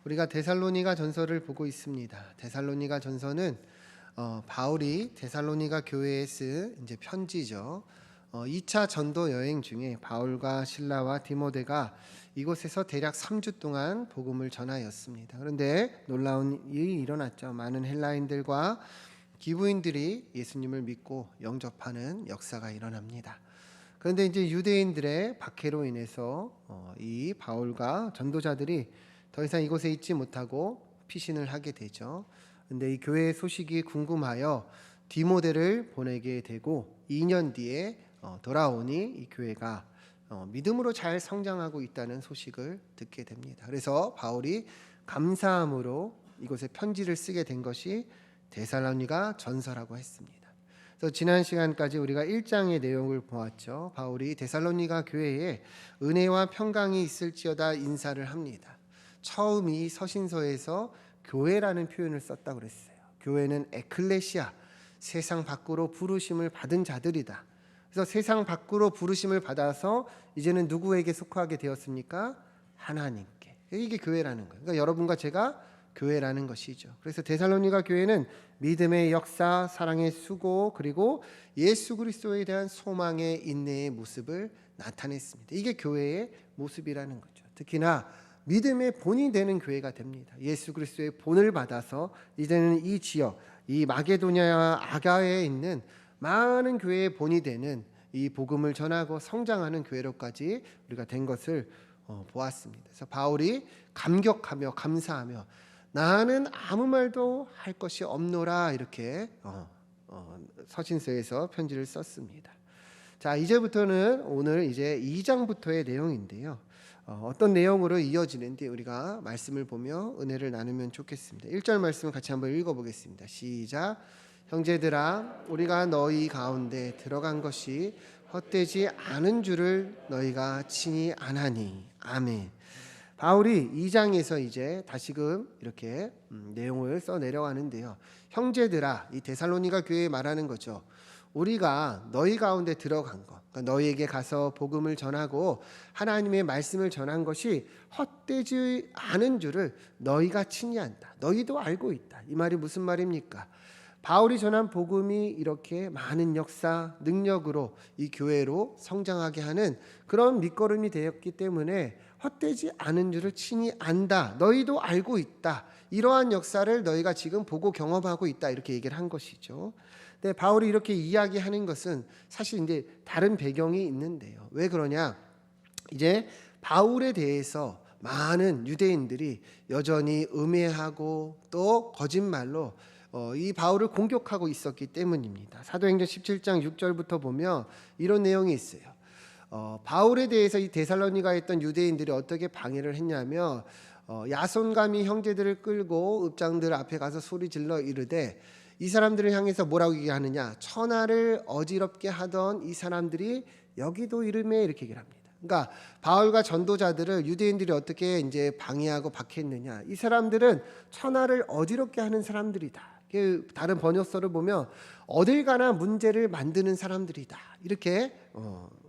우리가 데살로니가 전서를 보고 있습니다. 데살로니가 전서는 바울이 데살로니가 교회에 쓴 이제 편지죠. 2차 전도 여행 중에 바울과 실라와 디모데가 이곳에서 대략 3주 동안 복음을 전하였습니다. 그런데 놀라운 일이 일어났죠. 많은 헬라인들과 기브인들이 예수님을 믿고 영접하는 역사가 일어납니다. 그런데 이제 유대인들의 박해로 인해서 이 바울과 전도자들이 더 이상 이곳에 있지 못하고 피신을 하게 되죠. 그런데 이 교회의 소식이 궁금하여 디모데를 보내게 되고 2년 뒤에 돌아오니 이 교회가 믿음으로 잘 성장하고 있다는 소식을 듣게 됩니다. 그래서 바울이 감사함으로 이곳에 편지를 쓰게 된 것이 데살로니가 전서라고 했습니다. 그래서 지난 시간까지 우리가 1장의 내용을 보았죠. 바울이 데살로니가 교회에 은혜와 평강이 있을지어다 인사를 합니다. 처음 이 서신서에서 교회라는 표현을 썼다고 그랬어요. 교회는 에클레시아, 세상 밖으로 부르심을 받은 자들이다. 그래서 세상 밖으로 부르심을 받아서 이제는 누구에게 속하게 되었습니까? 하나님께. 이게 교회라는 거예요. 그러니까 여러분과 제가 교회라는 것이죠. 그래서 데살로니가 교회는 믿음의 역사, 사랑의 수고, 그리고 예수 그리스도에 대한 소망의 인내의 모습을 나타냈습니다. 이게 교회의 모습이라는 거죠. 특히나 믿음의 본이 되는 교회가 됩니다. 예수 그리스도의 본을 받아서 이제는 이 지역, 이 마게도냐와 아가에 있는 많은 교회의 본이 되는 이 복음을 전하고 성장하는 교회로까지 우리가 된 것을 보았습니다. 그래서 바울이 감격하며 감사하며 나는 아무 말도 할 것이 없노라 이렇게 서신서에서 편지를 썼습니다. 자, 이제부터는 오늘 이제 2장부터의 내용인데요. 어떤 내용으로 이어지는지 우리가 말씀을 보며 은혜를 나누면 좋겠습니다. 1절 말씀을 같이 한번 읽어보겠습니다. 시작. 형제들아, 우리가 너희 가운데 들어간 것이 헛되지 않은 줄을 너희가 친히 아나니. 아멘. 바울이 2장에서 이제 다시금 이렇게 내용을 써 내려가는데요. 형제들아, 이 데살로니가 교회에 말하는 거죠. 우리가 너희 가운데 들어간 것, 그러니까 너희에게 가서 복음을 전하고 하나님의 말씀을 전한 것이 헛되지 않은 줄을 너희가 친히 안다. 너희도 알고 있다. 이 말이 무슨 말입니까? 바울이 전한 복음이 이렇게 많은 역사, 능력으로 이 교회로 성장하게 하는 그런 밑거름이 되었기 때문에 헛되지 않은 줄을 친히 안다. 너희도 알고 있다. 이러한 역사를 너희가 지금 보고 경험하고 있다. 이렇게 얘기를 한 것이죠. 근데 바울이 이렇게 이야기하는 것은 사실 이제 다른 배경이 있는데요. 왜 그러냐? 이제 바울에 대해서 많은 유대인들이 여전히 음해하고 또 거짓말로 이 바울을 공격하고 있었기 때문입니다. 사도행전 17장 6절부터 보면 이런 내용이 있어요. 바울에 대해서 이 데살로니가에 있던 유대인들이 어떻게 방해를 했냐면 야손감이 형제들을 끌고 읍장들 앞에 가서 소리 질러 이르되 이 사람들을 향해서 뭐라고 얘기하느냐? 천하를 어지럽게 하던 이 사람들이 여기도 이름에 이렇게 얘기를 합니다. 그러니까 바울과 전도자들을 유대인들이 어떻게 이제 방해하고 박해했느냐? 이 사람들은 천하를 어지럽게 하는 사람들이다. 다른 번역서를 보면 어딜 가나 문제를 만드는 사람들이다. 이렇게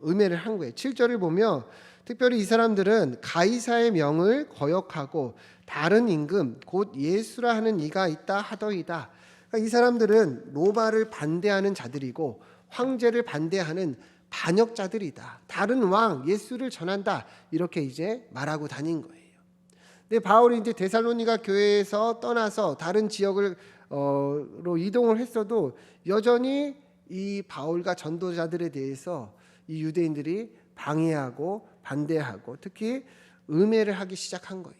음해를 한 거예요. 7절을 보면 특별히 이 사람들은 가이사의 명을 거역하고 다른 임금 곧 예수라 하는 이가 있다 하더이다. 그러니까 이 사람들은 로마를 반대하는 자들이고 황제를 반대하는 반역자들이다. 다른 왕 예수를 전한다. 이렇게 이제 말하고 다닌 거예요. 근데 바울이 이제 데살로니가 교회에서 떠나서 다른 지역을 로 이동을 했어도 여전히 이 바울과 전도자들에 대해서 이 유대인들이 방해하고 반대하고 특히 음해를 하기 시작한 거예요.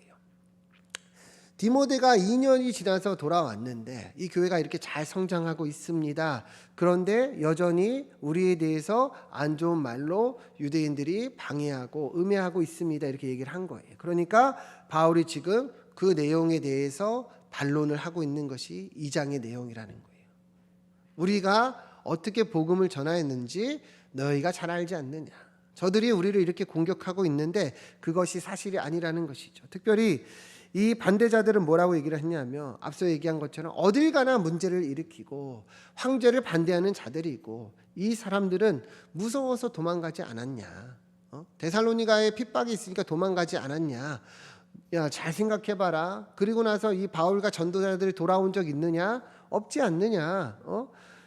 디모데가 2년이 지나서 돌아왔는데 이 교회가 이렇게 잘 성장하고 있습니다. 그런데 여전히 우리에 대해서 안 좋은 말로 유대인들이 방해하고 음해하고 있습니다. 이렇게 얘기를 한 거예요. 그러니까 바울이 지금 그 내용에 대해서 반론을 하고 있는 것이 2장의 내용이라는 거예요. 우리가 어떻게 복음을 전하였는지 너희가 잘 알지 않느냐. 저들이 우리를 이렇게 공격하고 있는데 그것이 사실이 아니라는 것이죠. 특별히 이 반대자들은 뭐라고 얘기를 했냐면 앞서 얘기한 것처럼 어딜 가나 문제를 일으키고 황제를 반대하는 자들이고 이 사람들은 무서워서 도망가지 않았냐. 데살로니가에 핍박이 있으니까 도망가지 않았냐. 야, 잘 생각해봐라. 그리고 나서 이 바울과 전도자들이 돌아온 적 있느냐? 없지 않느냐?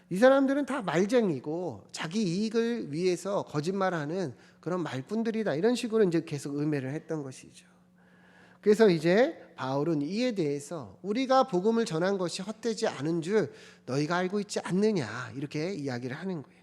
이 사람들은 다 말쟁이고 자기 이익을 위해서 거짓말하는 그런 말꾼들이다. 이런 식으로 이제 계속 음해를 했던 것이죠. 그래서 이제 바울은 이에 대해서 우리가 복음을 전한 것이 헛되지 않은 줄 너희가 알고 있지 않느냐, 이렇게 이야기를 하는 거예요.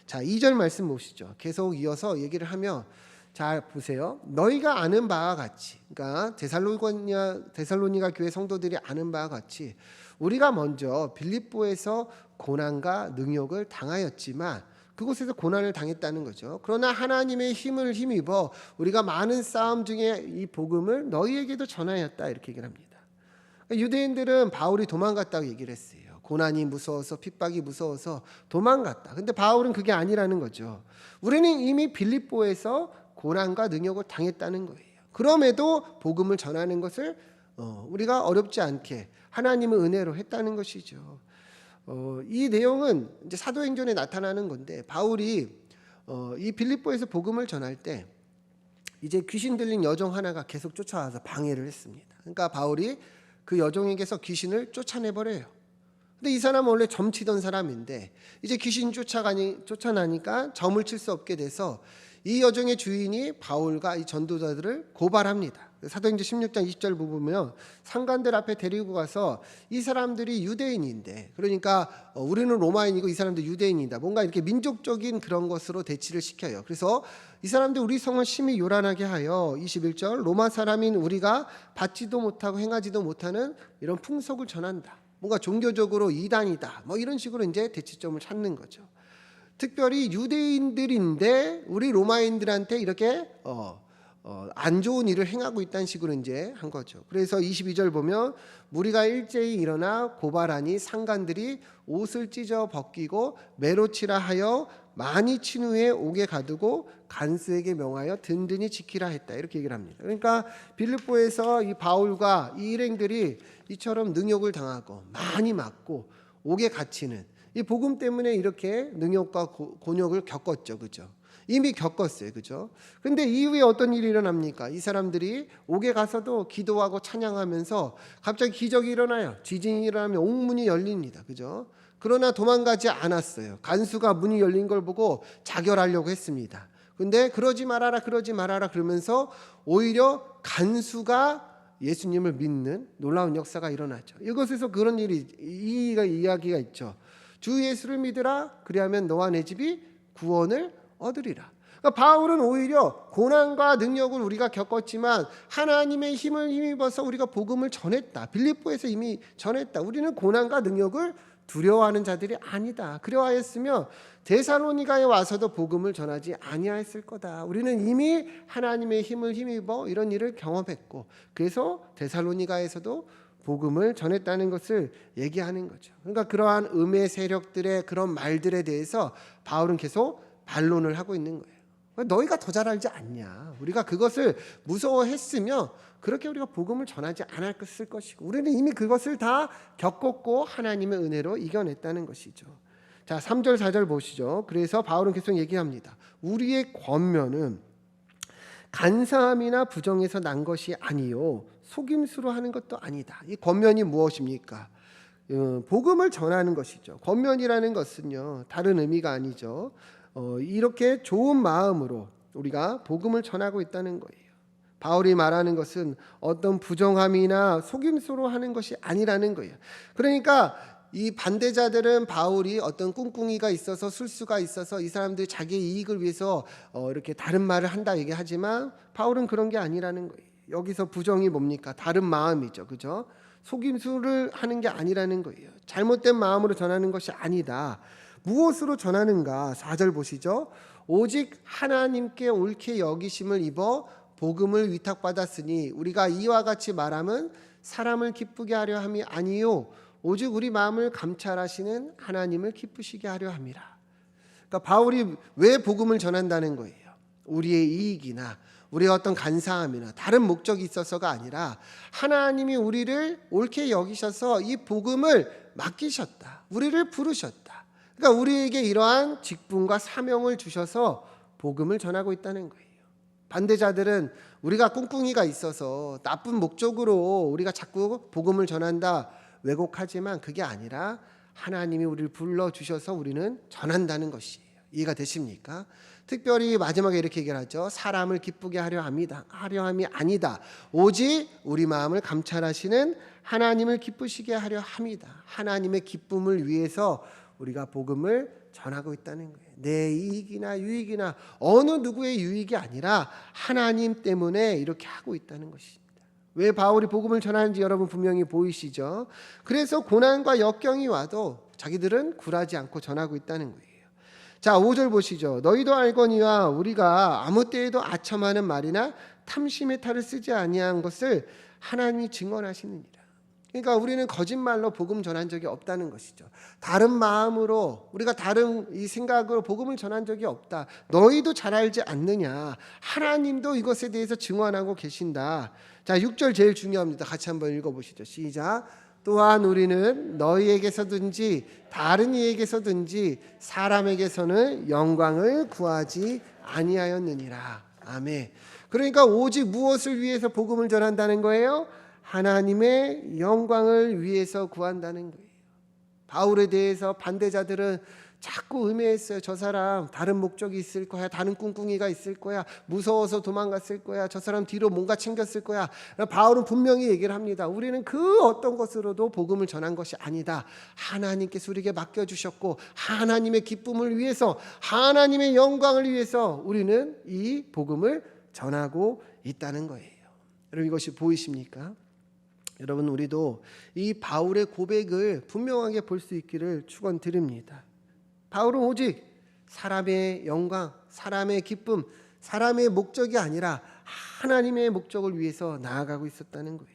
자, 2절 말씀 보시죠. 계속 이어서 얘기를 하며, 자 보세요. 너희가 아는 바와 같이, 그러니까 데살로니가 교회 성도들이 아는 바와 같이 우리가 먼저 빌립보에서 고난과 능욕을 당하였지만 그곳에서 고난을 당했다는 거죠. 그러나 하나님의 힘을 힘입어 우리가 많은 싸움 중에 이 복음을 너희에게도 전하였다, 이렇게 얘기를 합니다. 유대인들은 바울이 도망갔다고 얘기를 했어요. 고난이 무서워서, 핍박이 무서워서 도망갔다. 근데 바울은 그게 아니라는 거죠. 우리는 이미 빌립보에서 고난과 능욕을 당했다는 거예요. 그럼에도 복음을 전하는 것을 우리가 어렵지 않게 하나님의 은혜로 했다는 것이죠. 이 내용은 이제 사도행전에 나타나는 건데, 바울이 이 빌립보에서 복음을 전할 때 이제 귀신 들린 여종 하나가 계속 쫓아와서 방해를 했습니다. 그러니까 바울이 그 여종에게서 귀신을 쫓아내버려요. 근데 이 사람은 원래 점치던 사람인데 이제 귀신 쫓아나니까 점을 칠 수 없게 돼서 이 여종의 주인이 바울과 이 전도자들을 고발합니다. 사도행전 16장 20절 보면 상관들 앞에 데리고 가서 이 사람들이 유대인인데, 그러니까 우리는 로마인이고 이 사람들 유대인이다, 뭔가 이렇게 민족적인 그런 것으로 대치를 시켜요. 그래서 이 사람들 우리 성을 심히 요란하게 하여 21절 로마 사람인 우리가 받지도 못하고 행하지도 못하는 이런 풍속을 전한다, 뭔가 종교적으로 이단이다, 뭐 이런 식으로 이제 대치점을 찾는 거죠. 특별히 유대인들인데 우리 로마인들한테 이렇게 안 좋은 일을 행하고 있다는 식으로 이제 한 거죠. 그래서 22절 보면 무리가 일제히 일어나 고발하니 상관들이 옷을 찢어 벗기고 매로치라 하여 많이 친 후에 옥에 가두고 간수에게 명하여 든든히 지키라 했다, 이렇게 얘기를 합니다. 그러니까 빌립보에서 이 바울과 이 일행들이 이처럼 능욕을 당하고 많이 맞고 옥에 갇히는 이 복음 때문에 이렇게 능욕과 곤욕을 겪었죠. 그죠? 이미 겪었어요. 그죠? 근데 이후에 어떤 일이 일어납니까? 이 사람들이 옥에 가서도 기도하고 찬양하면서 갑자기 기적이 일어나요. 지진이 일어나면 옥문이 열립니다. 그죠? 그러나 도망가지 않았어요. 간수가 문이 열린 걸 보고 자결하려고 했습니다. 근데 그러지 말아라 그러면서 오히려 간수가 예수님을 믿는 놀라운 역사가 일어나죠. 이것에서 그런 이야기가 있죠. 주 예수를 믿으라, 그리하면 너와 내 집이 구원을 얻으리라. 그러니까 바울은 오히려 고난과 능력을 우리가 겪었지만 하나님의 힘을 힘입어서 우리가 복음을 전했다. 빌립보에서 이미 전했다. 우리는 고난과 능력을 두려워하는 자들이 아니다. 그러하였으며 데살로니가에 와서도 복음을 전하지 아니하였을 거다. 우리는 이미 하나님의 힘을 힘입어 이런 일을 경험했고, 그래서 데살로니가에서도 복음을 전했다는 것을 얘기하는 거죠. 그러니까 그러한 음의 세력들의 그런 말들에 대해서 바울은 계속 반론을 하고 있는 거예요. 너희가 더 잘 알지 않냐. 우리가 그것을 무서워했으며 그렇게 우리가 복음을 전하지 않았을 것이고, 우리는 이미 그것을 다 겪었고 하나님의 은혜로 이겨냈다는 것이죠. 자, 3절 4절 보시죠. 그래서 바울은 계속 얘기합니다. 우리의 권면은 간사함이나 부정에서 난 것이 아니요 속임수로 하는 것도 아니다. 이 권면이 무엇입니까? 복음을 전하는 것이죠. 권면이라는 것은요, 다른 의미가 아니죠. 이렇게 좋은 마음으로 우리가 복음을 전하고 있다는 거예요. 바울이 말하는 것은 어떤 부정함이나 속임수로 하는 것이 아니라는 거예요. 그러니까 이 반대자들은 바울이 어떤 꿍꿍이가 있어서 술수가 있어서 이 사람들이 자기의 이익을 위해서 이렇게 다른 말을 한다 얘기하지만 바울은 그런 게 아니라는 거예요. 여기서 부정이 뭡니까? 다른 마음이죠. 그죠? 속임수를 하는 게 아니라는 거예요. 잘못된 마음으로 전하는 것이 아니다. 무엇으로 전하는가? 4절 보시죠. 오직 하나님께 옳게 여기심을 입어 복음을 위탁받았으니 우리가 이와 같이 말함은 사람을 기쁘게 하려 함이 아니요 오직 우리 마음을 감찰하시는 하나님을 기쁘시게 하려 함이라. 그러니까 바울이 왜 복음을 전한다는 거예요? 우리의 이익이나 우리의 어떤 간사함이나 다른 목적이 있어서가 아니라 하나님이 우리를 옳게 여기셔서 이 복음을 맡기셨다. 우리를 부르셨다. 그러니까 우리에게 이러한 직분과 사명을 주셔서 복음을 전하고 있다는 거예요. 반대자들은 우리가 꿍꿍이가 있어서 나쁜 목적으로 우리가 자꾸 복음을 전한다 왜곡하지만 그게 아니라 하나님이 우리를 불러주셔서 우리는 전한다는 것이에요. 이해가 되십니까? 특별히 마지막에 이렇게 얘기를 하죠. 사람을 기쁘게 하려 함이 아니다. 오직 우리 마음을 감찰하시는 하나님을 기쁘시게 하려 함이다. 하나님의 기쁨을 위해서 우리가 복음을 전하고 있다는 거예요. 내 이익이나 유익이나 어느 누구의 유익이 아니라 하나님 때문에 이렇게 하고 있다는 것입니다. 왜 바울이 복음을 전하는지 여러분 분명히 보이시죠? 그래서 고난과 역경이 와도 자기들은 굴하지 않고 전하고 있다는 거예요. 자, 5절 보시죠. 너희도 알거니와 우리가 아무 때에도 아첨하는 말이나 탐심의 탈을 쓰지 아니한 것을 하나님이 증언하시느니라. 그러니까 우리는 거짓말로 복음 전한 적이 없다는 것이죠. 다른 마음으로 우리가 다른 이 생각으로 복음을 전한 적이 없다. 너희도 잘 알지 않느냐. 하나님도 이것에 대해서 증언하고 계신다. 자, 6절 제일 중요합니다. 같이 한번 읽어보시죠. 시작. 또한 우리는 너희에게서든지 다른 이에게서든지 사람에게서는 영광을 구하지 아니하였느니라. 아멘. 그러니까 오직 무엇을 위해서 복음을 전한다는 거예요? 하나님의 영광을 위해서 구한다는 거예요. 바울에 대해서 반대자들은 자꾸 음해했어요. 저 사람 다른 목적이 있을 거야. 다른 꿍꿍이가 있을 거야. 무서워서 도망갔을 거야. 저 사람 뒤로 뭔가 챙겼을 거야. 바울은 분명히 얘기를 합니다. 우리는 그 어떤 것으로도 복음을 전한 것이 아니다. 하나님께서 우리에게 맡겨주셨고 하나님의 기쁨을 위해서 하나님의 영광을 위해서 우리는 이 복음을 전하고 있다는 거예요. 여러분 이것이 보이십니까? 여러분 우리도 이 바울의 고백을 분명하게 볼 수 있기를 축원드립니다. 바울은 오직 사람의 영광, 사람의 기쁨, 사람의 목적이 아니라 하나님의 목적을 위해서 나아가고 있었다는 거예요.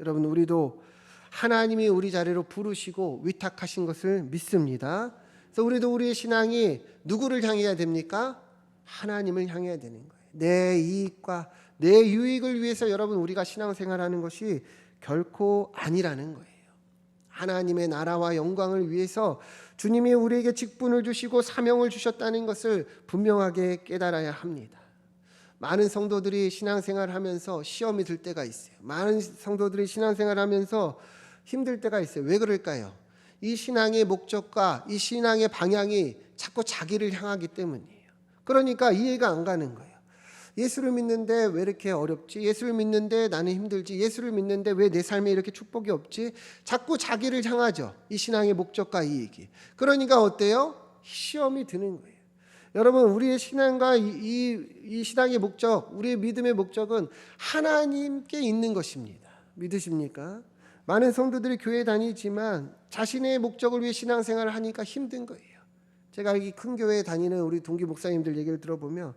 여러분 우리도 하나님이 우리 자리로 부르시고 위탁하신 것을 믿습니다. 그래서 우리도 우리의 신앙이 누구를 향해야 됩니까? 하나님을 향해야 되는 거예요. 내 이익과 내 유익을 위해서 여러분 우리가 신앙생활하는 것이 결코 아니라는 거예요. 하나님의 나라와 영광을 위해서 주님이 우리에게 직분을 주시고 사명을 주셨다는 것을 분명하게 깨달아야 합니다. 많은 성도들이 신앙생활을 하면서 시험이 들 때가 있어요. 많은 성도들이 신앙생활을 하면서 힘들 때가 있어요. 왜 그럴까요? 이 신앙의 목적과 이 신앙의 방향이 자꾸 자기를 향하기 때문이에요. 그러니까 이해가 안 가는 거예요. 예수를 믿는데 왜 이렇게 어렵지? 예수를 믿는데 나는 힘들지? 예수를 믿는데 왜 내 삶에 이렇게 축복이 없지? 자꾸 자기를 향하죠. 이 신앙의 목적과 이익이. 그러니까 어때요? 시험이 드는 거예요. 여러분 우리의 신앙과 이 신앙의 목적, 우리의 믿음의 목적은 하나님께 있는 것입니다. 믿으십니까? 많은 성도들이 교회 다니지만 자신의 목적을 위해 신앙생활을 하니까 힘든 거예요. 제가 이 큰 교회에 다니는 우리 동기 목사님들 얘기를 들어보면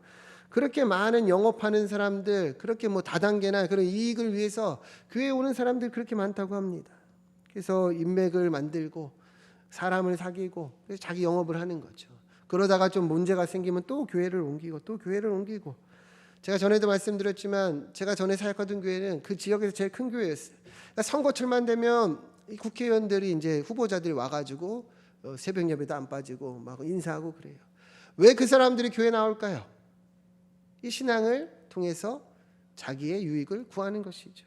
그렇게 많은 영업하는 사람들, 그렇게 뭐 다단계나 그런 이익을 위해서 교회에 오는 사람들 그렇게 많다고 합니다. 그래서 인맥을 만들고 사람을 사귀고 그래서 자기 영업을 하는 거죠. 그러다가 좀 문제가 생기면 또 교회를 옮기고 또 교회를 옮기고. 제가 전에도 말씀드렸지만 제가 전에 사역하던 교회는 그 지역에서 제일 큰 교회였어요. 그러니까 선거철만 되면 이 국회의원들이 이제 후보자들이 와가지고 새벽 예배도 안 빠지고 막 인사하고 그래요. 왜 그 사람들이 교회 나올까요? 이 신앙을 통해서 자기의 유익을 구하는 것이죠.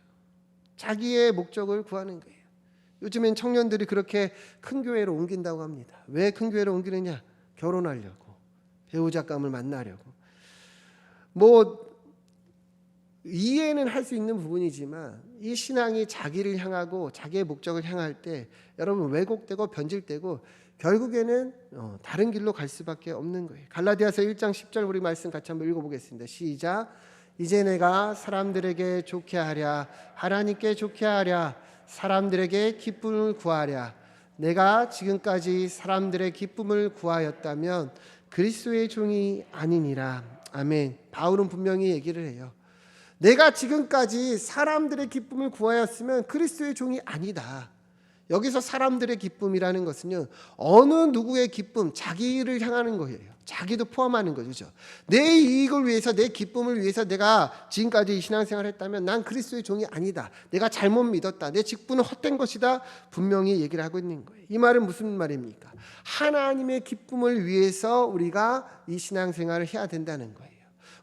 자기의 목적을 구하는 거예요. 요즘엔 청년들이 그렇게 큰 교회로 옮긴다고 합니다. 왜 큰 교회로 옮기느냐? 결혼하려고, 배우자감을 만나려고. 뭐 이해는 할 수 있는 부분이지만 이 신앙이 자기를 향하고 자기의 목적을 향할 때 여러분 왜곡되고 변질되고 결국에는 다른 길로 갈 수밖에 없는 거예요. 갈라디아서 1장 10절 우리 말씀 같이 한번 읽어보겠습니다. 시작. 이제 내가 사람들에게 좋게 하랴 하나님께 좋게 하랴 사람들에게 기쁨을 구하랴. 내가 지금까지 사람들의 기쁨을 구하였다면 그리스도의 종이 아니니라. 아멘. 바울은 분명히 얘기를 해요. 내가 지금까지 사람들의 기쁨을 구하였으면 그리스도의 종이 아니다. 여기서 사람들의 기쁨이라는 것은요, 어느 누구의 기쁨, 자기를 향하는 거예요. 자기도 포함하는 거죠. 내 이익을 위해서, 내 기쁨을 위해서 내가 지금까지 신앙생활을 했다면 난 그리스도의 종이 아니다. 내가 잘못 믿었다. 내 직분은 헛된 것이다. 분명히 얘기를 하고 있는 거예요. 이 말은 무슨 말입니까? 하나님의 기쁨을 위해서 우리가 이 신앙생활을 해야 된다는 거예요.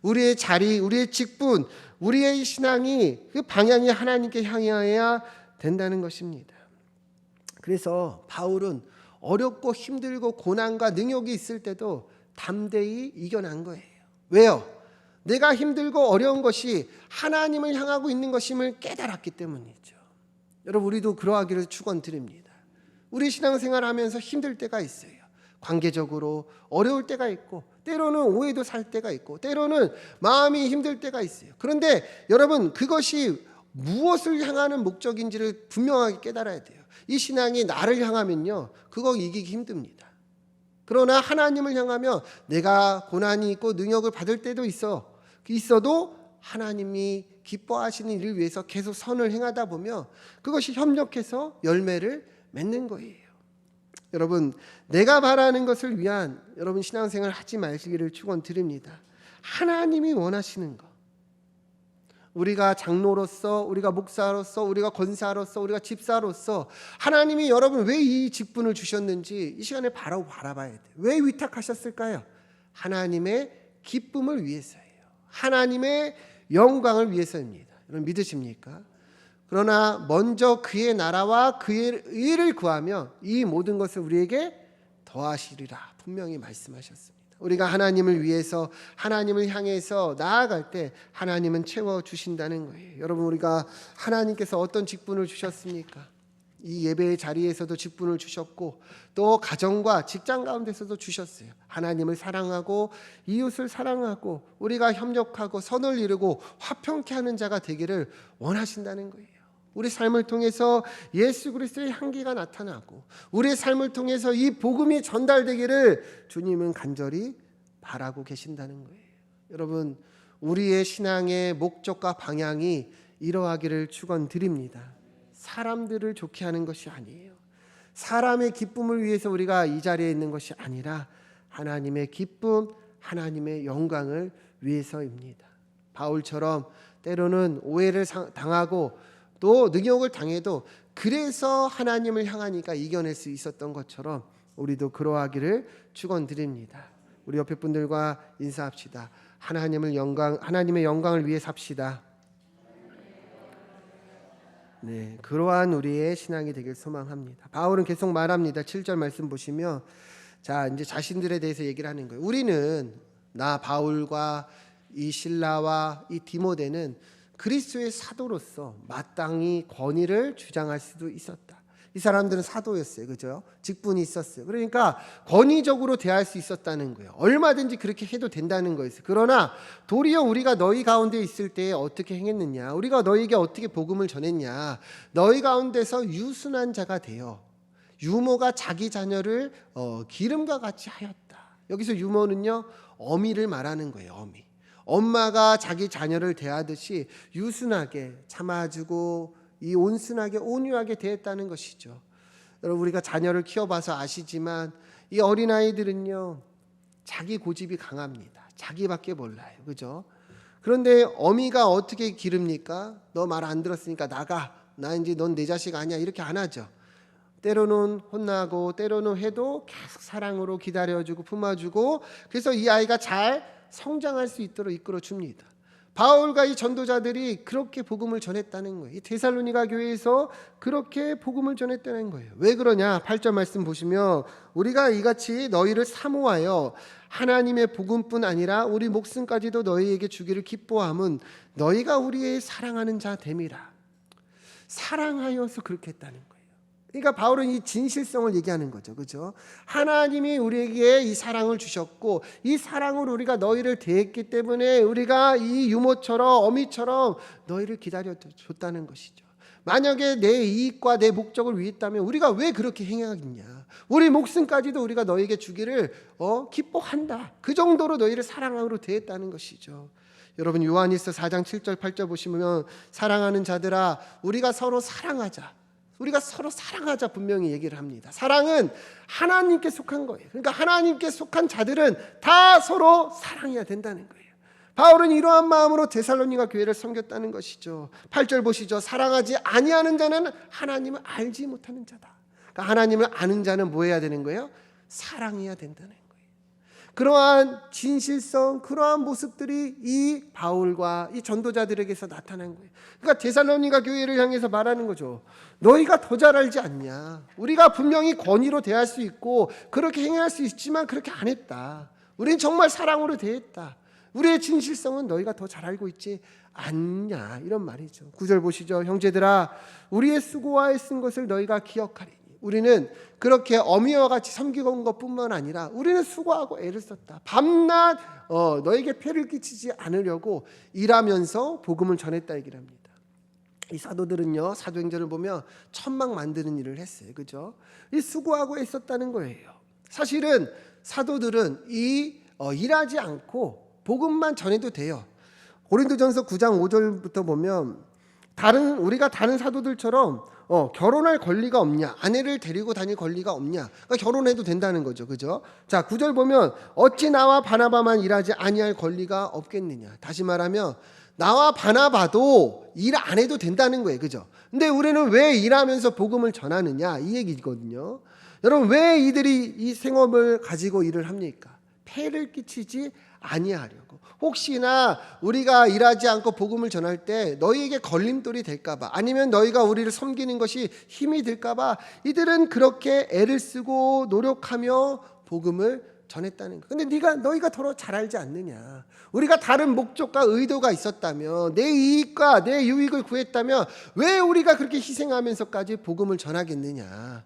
우리의 자리, 우리의 직분, 우리의 신앙이 그 방향이 하나님께 향해야 된다는 것입니다. 그래서 바울은 어렵고 힘들고 고난과 능욕이 있을 때도 담대히 이겨난 거예요. 왜요? 내가 힘들고 어려운 것이 하나님을 향하고 있는 것임을 깨달았기 때문이죠. 여러분, 우리도 그러하기를 축원드립니다. 우리 신앙생활하면서 힘들 때가 있어요. 관계적으로 어려울 때가 있고, 때로는 오해도 살 때가 있고, 때로는 마음이 힘들 때가 있어요. 그런데 여러분, 그것이 무엇을 향하는 목적인지를 분명하게 깨달아야 돼요. 이 신앙이 나를 향하면요, 그거 이기기 힘듭니다. 그러나 하나님을 향하면 내가 고난이 있고 능력을 받을 때도 있어도 하나님이 기뻐하시는 일을 위해서 계속 선을 행하다 보면 그것이 협력해서 열매를 맺는 거예요. 여러분, 내가 바라는 것을 위한 여러분 신앙생활 하지 마시기를 축원드립니다. 하나님이 원하시는 것, 우리가 장로로서, 우리가 목사로서, 우리가 권사로서, 우리가 집사로서 하나님이 여러분 왜 이 직분을 주셨는지 이 시간에 바로 바라봐야 돼요. 왜 위탁하셨을까요? 하나님의 기쁨을 위해서예요. 하나님의 영광을 위해서입니다. 여러분 믿으십니까? 그러나 먼저 그의 나라와 그의 의를 구하며 이 모든 것을 우리에게 더하시리라 분명히 말씀하셨습니다. 우리가 하나님을 위해서 하나님을 향해서 나아갈 때 하나님은 채워주신다는 거예요. 여러분, 우리가 하나님께서 어떤 직분을 주셨습니까? 이 예배의 자리에서도 직분을 주셨고 또 가정과 직장 가운데서도 주셨어요. 하나님을 사랑하고 이웃을 사랑하고 우리가 협력하고 선을 이루고 화평케 하는 자가 되기를 원하신다는 거예요. 우리 삶을 통해서 예수 그리스도의 향기가 나타나고 우리의 삶을 통해서 이 복음이 전달되기를 주님은 간절히 바라고 계신다는 거예요. 여러분, 우리의 신앙의 목적과 방향이 이러하기를 축원드립니다. 사람들을 좋게 하는 것이 아니에요. 사람의 기쁨을 위해서 우리가 이 자리에 있는 것이 아니라 하나님의 기쁨, 하나님의 영광을 위해서입니다. 바울처럼 때로는 오해를 당하고 또 능욕을 당해도 그래서 하나님을 향하니까 이겨낼 수 있었던 것처럼 우리도 그러하기를 축원드립니다. 우리 옆에 분들과 인사합시다. 하나님의 영광을 위해 삽시다. 네, 그러한 우리의 신앙이 되길 소망합니다. 바울은 계속 말합니다. 7절 말씀 보시면 자, 이제 자신들에 대해서 얘기를 하는 거예요. 우리는 나 바울과 이 실라와 이 디모데는 그리스도의 사도로서 마땅히 권위를 주장할 수도 있었다. 이 사람들은 사도였어요. 그죠? 직분이 있었어요. 그러니까 권위적으로 대할 수 있었다는 거예요. 얼마든지 그렇게 해도 된다는 거였어요. 그러나 도리어 우리가 너희 가운데 있을 때 어떻게 행했느냐, 우리가 너희에게 어떻게 복음을 전했냐, 너희 가운데서 유순한 자가 되어 유모가 자기 자녀를 기름과 같이 하였다. 여기서 유모는요, 어미를 말하는 거예요. 어미. 엄마가 자기 자녀를 대하듯이 유순하게 참아주고 이 온순하게 온유하게 대했다는 것이죠. 여러분, 우리가 자녀를 키워봐서 아시지만 이 어린아이들은요, 자기 고집이 강합니다. 자기밖에 몰라요. 그죠? 그런데 어미가 어떻게 기릅니까? 너 말 안 들었으니까 나가. 나 이제 넌 내 자식 아니야. 이렇게 안 하죠. 때로는 혼나고 때로는 해도 계속 사랑으로 기다려주고 품어주고 그래서 이 아이가 잘 성장할 수 있도록 이끌어 줍니다. 바울과 이 전도자들이 그렇게 복음을 전했다는 거예요. 이 데살로니가 교회에서 그렇게 복음을 전했다는 거예요. 왜 그러냐? 8절 말씀 보시면 우리가 이같이 너희를 사모하여 하나님의 복음뿐 아니라 우리 목숨까지도 너희에게 주기를 기뻐함은 너희가 우리의 사랑하는 자 됨이라. 사랑하여서 그렇게 했다는 거예요. 그러니까 바울은 이 진실성을 얘기하는 거죠. 그죠? 하나님이 우리에게 이 사랑을 주셨고 이 사랑으로 우리가 너희를 대했기 때문에 우리가 이 유모처럼 어미처럼 너희를 기다려줬다는 것이죠. 만약에 내 이익과 내 목적을 위했다면 우리가 왜 그렇게 행하겠냐. 우리 목숨까지도 우리가 너희에게 주기를 기뻐한다. 그 정도로 너희를 사랑으로 대했다는 것이죠. 여러분, 요한일서 4장 7절 8절 보시면 사랑하는 자들아 우리가 서로 사랑하자. 우리가 서로 사랑하자 분명히 얘기를 합니다. 사랑은 하나님께 속한 거예요. 그러니까 하나님께 속한 자들은 다 서로 사랑해야 된다는 거예요. 바울은 이러한 마음으로 데살로니가 교회를 섬겼다는 것이죠. 8절 보시죠. 사랑하지 아니하는 자는 하나님을 알지 못하는 자다. 그러니까 하나님을 아는 자는 뭐 해야 되는 거예요? 사랑해야 된다는 거예요. 그러한 진실성, 그러한 모습들이 이 바울과 이 전도자들에게서 나타난 거예요. 그러니까 데살로니가 교회를 향해서 말하는 거죠. 너희가 더 잘 알지 않냐. 우리가 분명히 권위로 대할 수 있고 그렇게 행할 수 있지만 그렇게 안 했다. 우리는 정말 사랑으로 대했다. 우리의 진실성은 너희가 더 잘 알고 있지 않냐, 이런 말이죠. 9절 보시죠. 형제들아, 우리의 수고와 애쓴 것을 너희가 기억하리니. 우리는 그렇게 어미와 같이 섬기고 온 것뿐만 아니라 우리는 수고하고 애를 썼다. 밤낮 너에게 폐를 끼치지 않으려고 일하면서 복음을 전했다 얘기를 합니다. 이 사도들은요, 사도행전을 보면 천막 만드는 일을 했어요. 그죠? 이 수고하고 애썼다는 거예요. 사실은 사도들은 일하지 않고 복음만 전해도 돼요. 고린도전서 9장 5절부터 보면 우리가 다른 사도들처럼 결혼할 권리가 없냐, 아내를 데리고 다닐 권리가 없냐, 그러니까 결혼해도 된다는 거죠. 그죠? 자, 9절 보면 어찌 나와 바나바만 일하지 아니할 권리가 없겠느냐. 다시 말하면 나와 바나바도 일 안 해도 된다는 거예요. 그죠? 근데 우리는 왜 일하면서 복음을 전하느냐, 이 얘기거든요. 여러분, 왜 이들이 이 생업을 가지고 일을 합니까? 폐를 끼치지 아니하려고. 혹시나 우리가 일하지 않고 복음을 전할 때 너희에게 걸림돌이 될까봐, 아니면 너희가 우리를 섬기는 것이 힘이 들까봐 이들은 그렇게 애를 쓰고 노력하며 복음을 전했다는 거. 근데 너희가 더 잘 알지 않느냐. 우리가 다른 목적과 의도가 있었다면, 내 이익과 내 유익을 구했다면 왜 우리가 그렇게 희생하면서까지 복음을 전하겠느냐.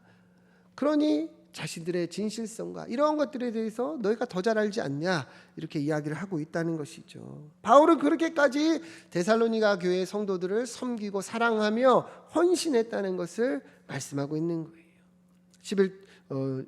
그러니 자신들의 진실성과 이러한 것들에 대해서 너희가 더 잘 알지 않냐, 이렇게 이야기를 하고 있다는 것이죠. 바울은 그렇게까지 데살로니가 교회의 성도들을 섬기고 사랑하며 헌신했다는 것을 말씀하고 있는 거예요.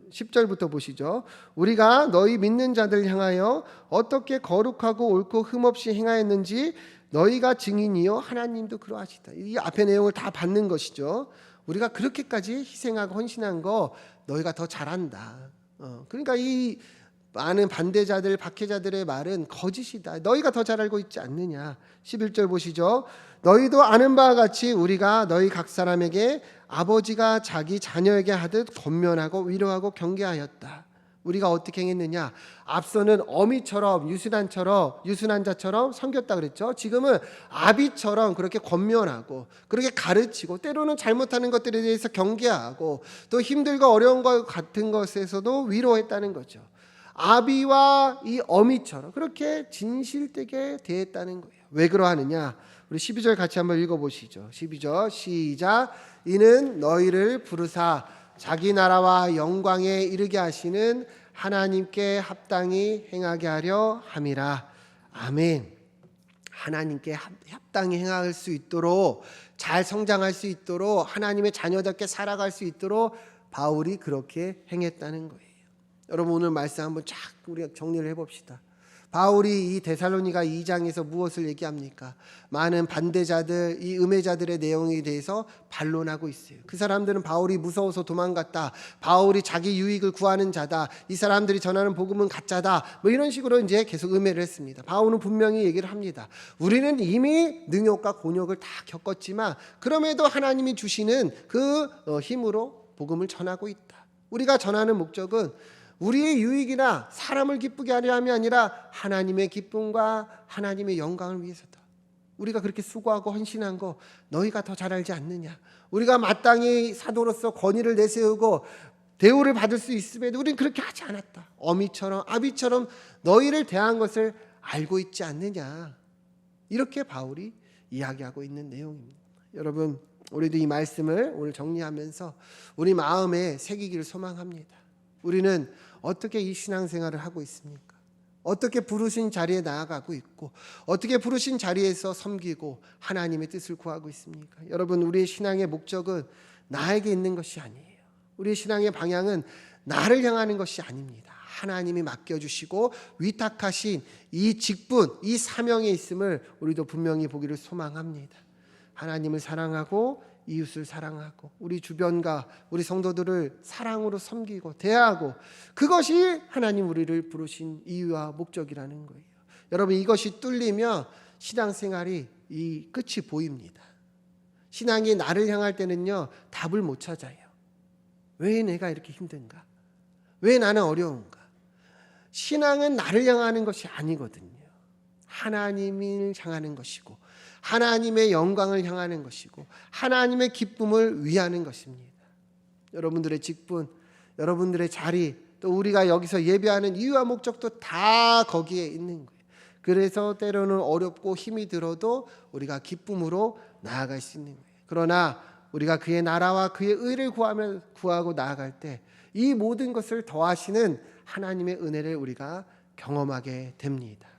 10절부터 보시죠. 우리가 너희 믿는 자들 향하여 어떻게 거룩하고 옳고 흠없이 행하였는지 너희가 증인이요 하나님도 그러하시다. 이 앞의 내용을 다 받는 것이죠. 우리가 그렇게까지 희생하고 헌신한 거 너희가 더 잘한다. 그러니까 이 많은 반대자들, 박해자들의 말은 거짓이다. 너희가 더 잘 알고 있지 않느냐. 11절 보시죠. 너희도 아는 바와 같이 우리가 너희 각 사람에게 아버지가 자기 자녀에게 하듯 권면하고 위로하고 경계하였다. 우리가 어떻게 행했느냐. 앞서는 어미처럼 유순한 자처럼 섬겼다 그랬죠. 지금은 아비처럼 그렇게 권면하고 그렇게 가르치고, 때로는 잘못하는 것들에 대해서 경계하고, 또 힘들고 어려운 것 같은 것에서도 위로했다는 거죠. 아비와 이 어미처럼 그렇게 진실되게 대했다는 거예요. 왜 그러하느냐. 우리 12절 같이 한번 읽어보시죠. 12절 시작. 이는 너희를 부르사 자기 나라와 영광에 이르게 하시는 하나님께 합당히 행하게 하려 함이라. 아멘. 하나님께 합당히 행할 수 있도록, 잘 성장할 수 있도록, 하나님의 자녀답게 살아갈 수 있도록 바울이 그렇게 행했다는 거예요. 여러분, 오늘 말씀 한번 쫙 우리가 정리를 해봅시다. 바울이 이 데살로니가 2장에서 무엇을 얘기합니까? 많은 반대자들, 이 음해자들의 내용에 대해서 반론하고 있어요. 그 사람들은 바울이 무서워서 도망갔다, 바울이 자기 유익을 구하는 자다, 이 사람들이 전하는 복음은 가짜다, 뭐 이런 식으로 이제 계속 음해를 했습니다. 바울은 분명히 얘기를 합니다. 우리는 이미 능욕과 곤욕을 다 겪었지만 그럼에도 하나님이 주시는 그 힘으로 복음을 전하고 있다. 우리가 전하는 목적은 우리의 유익이나 사람을 기쁘게 하려 함이 아니라 하나님의 기쁨과 하나님의 영광을 위해서다. 우리가 그렇게 수고하고 헌신한 거 너희가 더 잘 알지 않느냐. 우리가 마땅히 사도로서 권위를 내세우고 대우를 받을 수 있음에도 우리는 그렇게 하지 않았다. 어미처럼 아비처럼 너희를 대한 것을 알고 있지 않느냐. 이렇게 바울이 이야기하고 있는 내용입니다. 여러분, 우리도 이 말씀을 오늘 정리하면서 우리 마음에 새기기를 소망합니다. 우리는 어떻게 이 신앙생활을 하고 있습니까? 어떻게 부르신 자리에 나아가고 있고, 어떻게 부르신 자리에서 섬기고 하나님의 뜻을 구하고 있습니까? 여러분, 우리의 신앙의 목적은 나에게 있는 것이 아니에요. 우리의 신앙의 방향은 나를 향하는 것이 아닙니다. 하나님이 맡겨주시고 위탁하신 이 직분, 이 사명에 있음을 우리도 분명히 보기를 소망합니다. 하나님을 사랑하고 이웃을 사랑하고 우리 주변과 우리 성도들을 사랑으로 섬기고 대하고, 그것이 하나님 우리를 부르신 이유와 목적이라는 거예요. 여러분, 이것이 뚫리면 신앙생활이 이 끝이 보입니다. 신앙이 나를 향할 때는요, 답을 못 찾아요. 왜 내가 이렇게 힘든가? 왜 나는 어려운가? 신앙은 나를 향하는 것이 아니거든요. 하나님을 향하는 것이고 하나님의 영광을 향하는 것이고 하나님의 기쁨을 위하는 것입니다. 여러분들의 직분, 여러분들의 자리, 또 우리가 여기서 예배하는 이유와 목적도 다 거기에 있는 거예요. 그래서 때로는 어렵고 힘이 들어도 우리가 기쁨으로 나아갈 수 있는 거예요. 그러나 우리가 그의 나라와 그의 의를 구하고 나아갈 때 이 모든 것을 더하시는 하나님의 은혜를 우리가 경험하게 됩니다.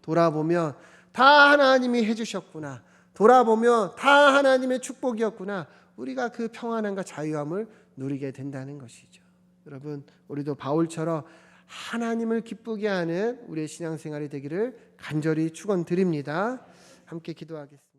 돌아보면 다 하나님이 해주셨구나. 돌아보면 다 하나님의 축복이었구나. 우리가 그 평안함과 자유함을 누리게 된다는 것이죠. 여러분, 우리도 바울처럼 하나님을 기쁘게 하는 우리의 신앙생활이 되기를 간절히 축원드립니다. 함께 기도하겠습니다.